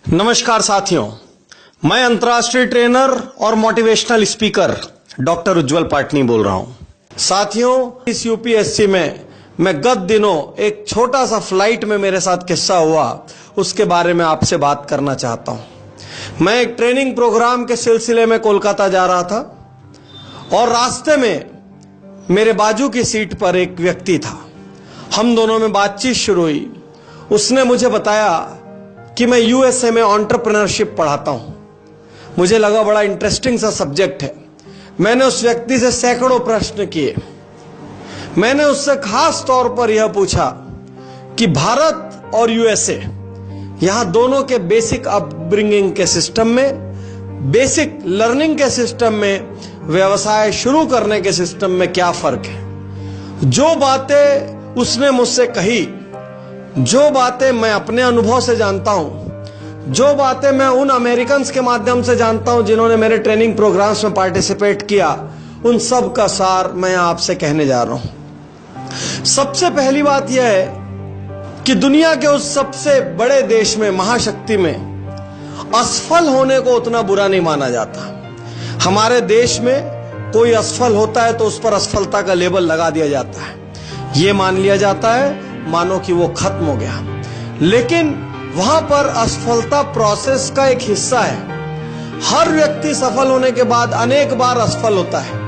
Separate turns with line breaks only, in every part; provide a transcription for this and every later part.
नमस्कार साथियों, मैं अंतर्राष्ट्रीय ट्रेनर और मोटिवेशनल स्पीकर डॉक्टर उज्जवल पाटनी बोल रहा हूं। साथियों, इस यूपीएससी में मैं गत दिनों एक छोटा सा फ्लाइट में मेरे साथ किस्सा हुआ, उसके बारे में आपसे बात करना चाहता हूं। मैं एक ट्रेनिंग प्रोग्राम के सिलसिले में कोलकाता जा रहा था और रास्ते में मेरे बाजू की सीट पर एक व्यक्ति था। हम दोनों में बातचीत शुरू हुई। उसने मुझे बताया कि मैं यूएसए में एंटरप्रेन्योरशिप पढ़ाता हूं। मुझे लगा बड़ा इंटरेस्टिंग सा सब्जेक्ट है। मैंने उस व्यक्ति से सैकड़ों प्रश्न किए। मैंने उससे खास तौर पर यह पूछा कि भारत और यूएसए, यहां दोनों के बेसिक अपब्रिंगिंग के सिस्टम में, बेसिक लर्निंग के सिस्टम में, व्यवसाय शुरू करने के सिस्टम में क्या फर्क है। जो बातें उसने मुझसे कही, जो बातें मैं अपने अनुभव से जानता हूं, जो बातें मैं उन अमेरिकन्स के माध्यम से जानता हूं जिन्होंने मेरे ट्रेनिंग प्रोग्राम्स में पार्टिसिपेट किया, उन सब का सार मैं आपसे कहने जा रहा हूं। सबसे पहली बात यह है कि दुनिया के उस सबसे बड़े देश में, महाशक्ति में, असफल होने को उतना बुरा नहीं माना जाता। हमारे देश में कोई असफल होता है तो उस पर असफलता का लेबल लगा दिया जाता है। यह मान लिया जाता है मानो कि वो खत्म हो गया। लेकिन वहां पर असफलता प्रोसेस का एक हिस्सा है। हर व्यक्ति सफल होने के बाद अनेक बार असफल होता है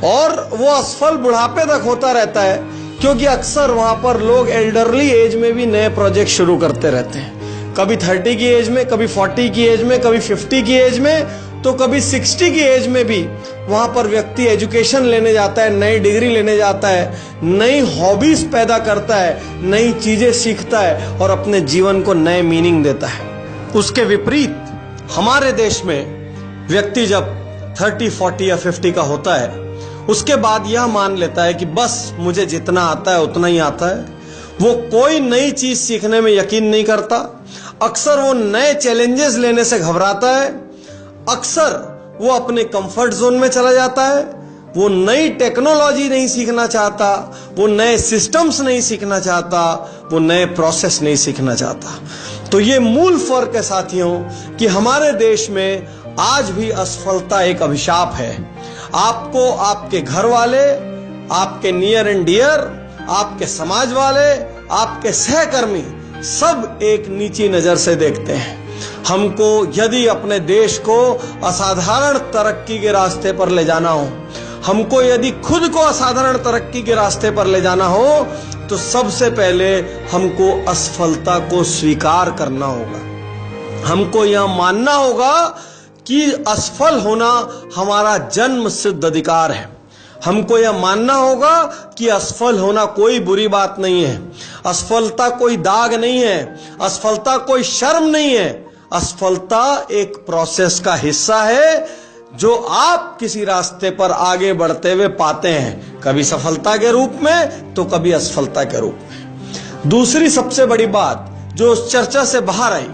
और वो असफल बुढ़ापे तक होता रहता है, क्योंकि अक्सर वहां पर लोग एल्डरली एज में भी नए प्रोजेक्ट शुरू करते रहते हैं। कभी 30 की एज में, कभी 40 की एज में, कभी 50 की एज में, तो कभी 60 की एज में भी वहां पर व्यक्ति एजुकेशन लेने जाता है, नई डिग्री लेने जाता है, नई हॉबीज पैदा करता है, नई चीजें सीखता है और अपने जीवन को नए मीनिंग देता है। उसके विपरीत हमारे देश में व्यक्ति जब 30, 40 या 50 का होता है, उसके बाद यह मान लेता है कि बस मुझे जितना आता है उतना ही आता है। वो कोई नई चीज सीखने में यकीन नहीं करता। अक्सर वो नए चैलेंजेस लेने से घबराता है। अक्सर वो अपने कंफर्ट जोन में चला जाता है। वो नई टेक्नोलॉजी नहीं सीखना चाहता, वो नए सिस्टम्स नहीं सीखना चाहता, वो नए प्रोसेस नहीं सीखना चाहता। तो ये मूल फर्क है साथियों कि हमारे देश में आज भी असफलता एक अभिशाप है। आपको आपके घर वाले, आपके नियर एंड डियर, आपके समाज वाले, आपके सहकर्मी सब एक नीची नजर से देखते हैं। हमको यदि अपने देश को असाधारण तरक्की के रास्ते पर ले जाना हो, हमको यदि खुद को असाधारण तरक्की के रास्ते पर ले जाना हो, तो सबसे पहले हमको असफलता को स्वीकार करना होगा। हमको यह मानना होगा कि असफल होना हमारा जन्म सिद्ध अधिकार है। हमको यह मानना होगा कि असफल होना कोई बुरी बात नहीं है। असफलता कोई दाग नहीं है। असफलता कोई शर्म नहीं है। असफलता एक प्रोसेस का हिस्सा है जो आप किसी रास्ते पर आगे बढ़ते हुए पाते हैं, कभी सफलता के रूप में तो कभी असफलता के रूप में। दूसरी सबसे बड़ी बात जो उस चर्चा से बाहर आई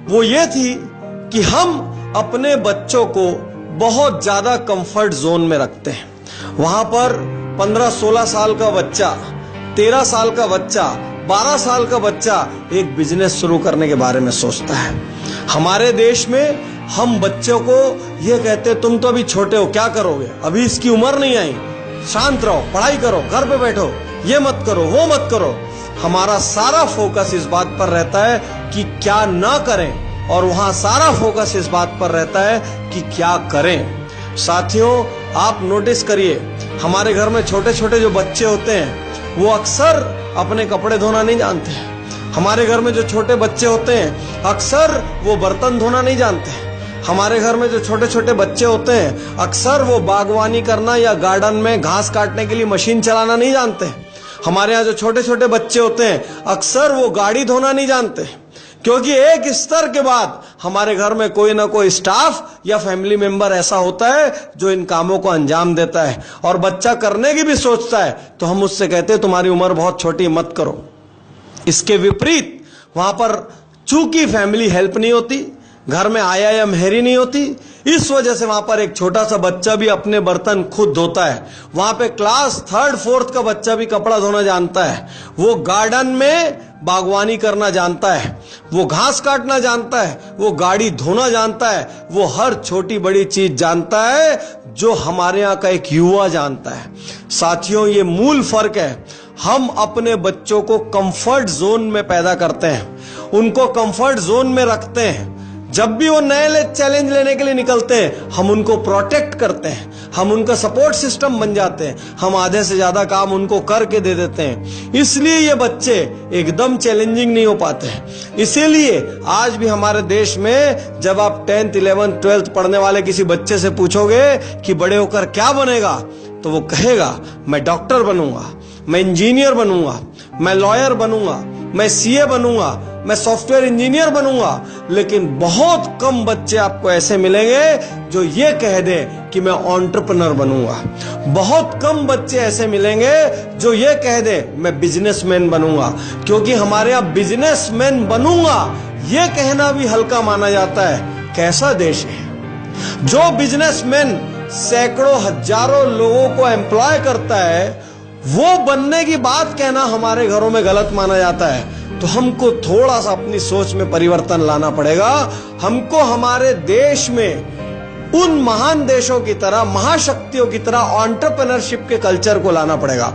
वो ये थी कि हम अपने बच्चों को बहुत ज्यादा कंफर्ट जोन में रखते हैं। वहां पर 15-16 साल का बच्चा, 13 साल का बच्चा, 12 साल का बच्चा एक बिजनेस शुरू करने के बारे में सोचता है। हमारे देश में हम बच्चों को यह कहते, तुम तो अभी छोटे हो, क्या करोगे, अभी इसकी उम्र नहीं आई, शांत रहो, पढ़ाई करो, घर पे बैठो, ये मत करो, वो मत करो। हमारा सारा फोकस इस बात पर रहता है कि क्या ना करें और वहां सारा फोकस इस बात पर रहता है कि क्या करें। साथियों, आप नोटिस करिए, हमारे घर में छोटे छोटे जो बच्चे होते हैं वो अक्सर अपने कपड़े धोना नहीं जानते हैं। हमारे घर में जो छोटे बच्चे होते हैं अक्सर वो बर्तन धोना नहीं जानते हैं। हमारे घर में जो छोटे छोटे बच्चे होते हैं अक्सर वो बागवानी करना या गार्डन में घास काटने के लिए मशीन चलाना नहीं जानते हैं। हमारे यहाँ जो छोटे छोटे बच्चे होते हैं अक्सर वो गाड़ी धोना नहीं जानते, क्योंकि एक स्तर के बाद हमारे घर में कोई ना कोई स्टाफ या फैमिली मेंबर ऐसा होता है जो इन कामों को अंजाम देता है। और बच्चा करने की भी सोचता है तो हम उससे कहते हैं तुम्हारी उम्र बहुत छोटी, मत करो। इसके विपरीत वहां पर चूंकि फैमिली हेल्प नहीं होती, घर में आया मेहरी नहीं होती, इस वजह से वहां पर एक छोटा सा बच्चा भी अपने बर्तन खुद धोता है। वहां पे क्लास 3rd 4th का बच्चा भी कपड़ा धोना जानता है। वो गार्डन में बागवानी करना जानता है, वो घास काटना जानता है, वो गाड़ी धोना जानता है, वो हर छोटी बड़ी चीज जानता है जो हमारे यहाँ का एक युवा जानता है। साथियों, ये मूल फर्क है। हम अपने बच्चों को कंफर्ट जोन में पैदा करते हैं, उनको कंफर्ट जोन में रखते हैं। जब भी वो नए चैलेंज लेने के लिए निकलते हैं, हम उनको प्रोटेक्ट करते हैं, हम उनका सपोर्ट सिस्टम बन जाते हैं, हम आधे से ज्यादा काम उनको करके दे देते हैं। इसलिए ये बच्चे एकदम चैलेंजिंग नहीं हो पाते हैं। इसीलिए आज भी हमारे देश में जब आप 10th 11th 12th पढ़ने वाले किसी बच्चे से पूछोगे कि बड़े होकर क्या बनेगा, तो वो कहेगा मैं डॉक्टर बनूंगा, मैं इंजीनियर बनूंगा, मैं लॉयर बनूंगा, मैं सीए बनूंगा, मैं सॉफ्टवेयर इंजीनियर बनूंगा। लेकिन बहुत कम बच्चे आपको ऐसे मिलेंगे जो ये कह दें कि मैं एंटरप्रेन्योर बनूंगा। बहुत कम बच्चे ऐसे मिलेंगे जो ये कह दें मैं बिजनेसमैन बनूंगा, क्योंकि हमारे यहाँ बिजनेसमैन बनूंगा ये कहना भी हल्का माना जाता है। कैसा देश है जो बिजनेसमैन सैकड़ों हजारों लोगों को एम्प्लॉय करता है, वो बनने की बात कहना हमारे घरों में गलत माना जाता है। तो हमको थोड़ा सा अपनी सोच में परिवर्तन लाना पड़ेगा। हमको हमारे देश में उन महान देशों की तरह, महाशक्तियों की तरह एंटरप्रेन्योरशिप के कल्चर को लाना पड़ेगा।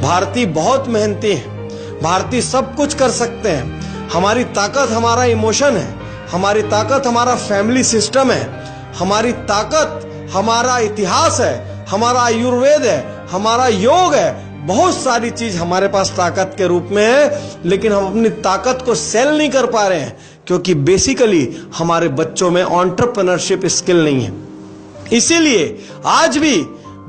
भारतीय बहुत मेहनती हैं, भारतीय सब कुछ कर सकते हैं। हमारी ताकत हमारा इमोशन है, हमारी ताकत हमारा फैमिली सिस्टम है, हमारी ताकत हमारा इतिहास है, हमारा आयुर्वेद है, हमारा योग है। बहुत सारी चीज हमारे पास ताकत के रूप में है, लेकिन हम अपनी ताकत को सेल नहीं कर पा रहे हैं, क्योंकि बेसिकली हमारे बच्चों में एंटरप्रेन्योरशिप स्किल नहीं है। इसीलिए आज भी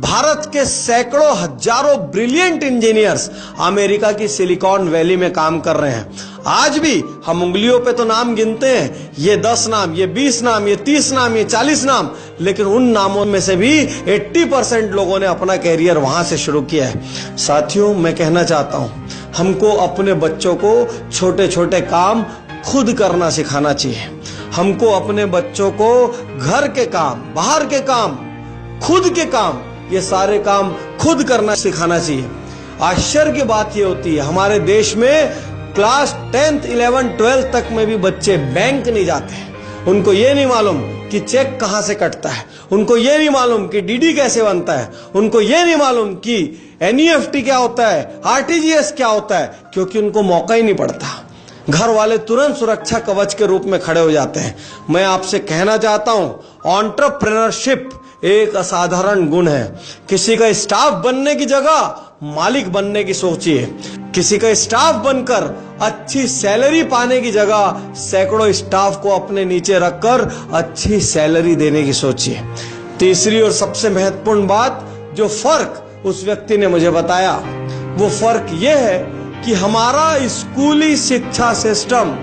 भारत के सैकड़ों हजारों ब्रिलियंट इंजीनियर्स अमेरिका की सिलिकॉन वैली में काम कर रहे हैं। आज भी हम उंगलियों पे तो नाम गिनते हैं, ये 10 नाम, ये 20 नाम, ये 30 नाम, ये 40 नाम, लेकिन उन नामों में से भी 80% लोगों ने अपना कैरियर वहां से शुरू किया है। साथियों, मैं कहना चाहता हूं, हमको अपने बच्चों को छोटे छोटे काम खुद करना सिखाना चाहिए। हमको अपने बच्चों को घर के काम, बाहर के काम, खुद के काम, ये सारे काम खुद करना सिखाना चाहिए। आश्चर्य की बात ये होती है, हमारे देश में क्लास 10th 11th 12th तक में भी बच्चे बैंक नहीं जाते हैं। उनको ये नहीं मालूम कि चेक कहां से कटता है, उनको ये नहीं मालूम कि डीडी कैसे बनता है, उनको ये नहीं मालूम कि एनईएफटी क्या होता है, आरटीजीएस क्या होता है, क्योंकि उनको मौका ही नहीं पड़ता। घर वाले तुरंत सुरक्षा कवच के रूप में खड़े हो जाते हैं। मैं आपसे कहना चाहता हूं, एंटरप्रेन्योरशिप एक असाधारण गुण है। किसी का स्टाफ बनने की जगह मालिक बनने की सोचिए। किसी का स्टाफ बनकर अच्छी सैलरी पाने की जगह सैकड़ों स्टाफ को अपने नीचे रखकर अच्छी सैलरी देने की सोचिए। तीसरी और सबसे महत्वपूर्ण बात, जो फर्क उस व्यक्ति ने मुझे बताया, वो फर्क यह है कि हमारा स्कूली शिक्षा सिस्टम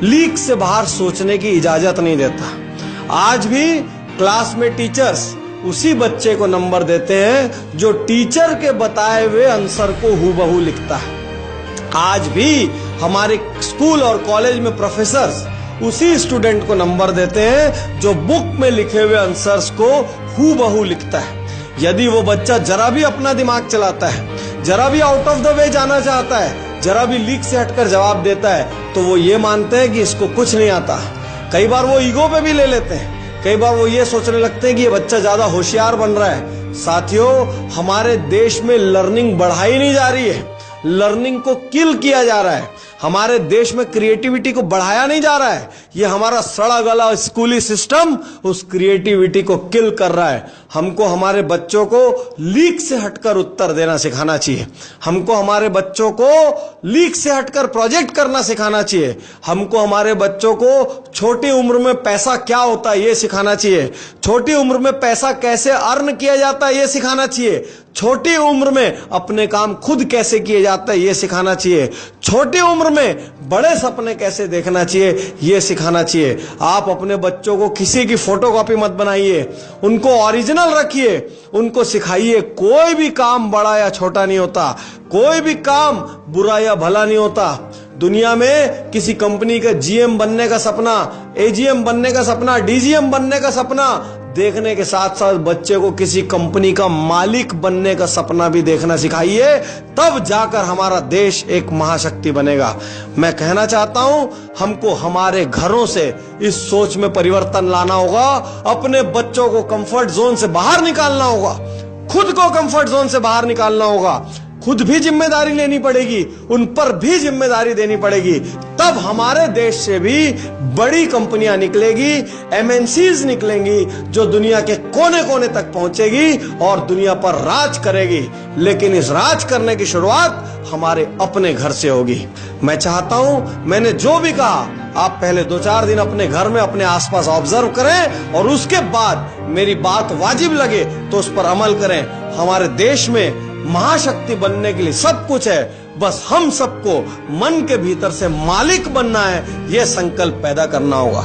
लीक से बाहर सोचने की इजाजत नहीं देता। आज भी क्लास में टीचर्स उसी बच्चे को नंबर देते हैं जो टीचर के बताए हुए आंसर को हूबहू लिखता है। आज भी हमारे स्कूल और कॉलेज में प्रोफेसर्स उसी स्टूडेंट को नंबर देते हैं जो बुक में लिखे हुए आंसर्स को हूबहू लिखता है। यदि वो बच्चा जरा भी अपना दिमाग चलाता है, जरा भी आउट ऑफ द वे जाना चाहता है, जरा भी लीक से हटकर जवाब देता है, तो वो ये मानते हैं कि इसको कुछ नहीं आता। कई बार वो ईगो पे भी ले लेते हैं, कई बार वो ये सोचने लगते हैं कि ये बच्चा ज्यादा होशियार बन रहा है। साथियों, हमारे देश में लर्निंग बढ़ाई नहीं जा रही है, लर्निंग को किल किया जा रहा है। हमारे देश में क्रिएटिविटी को बढ़ाया नहीं जा रहा है। ये हमारा सड़ा गला स्कूली सिस्टम उस क्रिएटिविटी को किल कर रहा है। हमको हमारे बच्चों को लीक से हटकर उत्तर देना सिखाना चाहिए। हमको हमारे बच्चों को लीक से हटकर प्रोजेक्ट करना सिखाना चाहिए। हमको हमारे बच्चों को छोटी उम्र में पैसा क्या होता है ये सिखाना चाहिए। छोटी उम्र में पैसा कैसे अर्न किया जाता है ये सिखाना चाहिए। छोटी उम्र में अपने काम खुद कैसे किए जाता है ये सिखाना चाहिए। छोटी उम्र में बड़े सपने कैसे देखना चाहिए ये सिखाना चाहिए। आप अपने बच्चों को किसी की फोटोकॉपी मत बनाइए, उनको ओरिजिनल रखिए, उनको सिखाइए कोई भी काम बड़ा या छोटा नहीं होता, कोई भी काम बुरा या भला नहीं होता। दुनिया में किसी कंपनी का जीएम बनने का सपना, एजीएम बनने का सपना, डीजीएम बनने का सपना देखने के साथ साथ बच्चे को किसी कंपनी का मालिक बनने का सपना भी देखना सिखाइए, तब जाकर हमारा देश एक महाशक्ति बनेगा। मैं कहना चाहता हूं, हमको हमारे घरों से इस सोच में परिवर्तन लाना होगा, अपने बच्चों को कंफर्ट जोन से बाहर निकालना होगा, खुद को कंफर्ट जोन से बाहर निकालना होगा, खुद भी जिम्मेदारी लेनी पड़ेगी, उन पर भी जिम्मेदारी देनी पड़ेगी। तब हमारे देश से भी बड़ी कंपनियां निकलेगी, एमएनसीज निकलेंगी, जो दुनिया के कोने कोने तक पहुंचेगी और दुनिया पर राज करेगी। लेकिन इस राज करने की शुरुआत हमारे अपने घर से होगी। मैं चाहता हूं, मैंने जो भी कहा, आप पहले 2-4 दिन अपने घर में अपने आसपास ऑब्जर्व करें और उसके बाद मेरी बात वाजिब लगे तो उस पर अमल करें। हमारे देश में महाशक्ति बनने के लिए सब कुछ है, बस हम सबको मन के भीतर से मालिक बनना है, यह संकल्प पैदा करना होगा।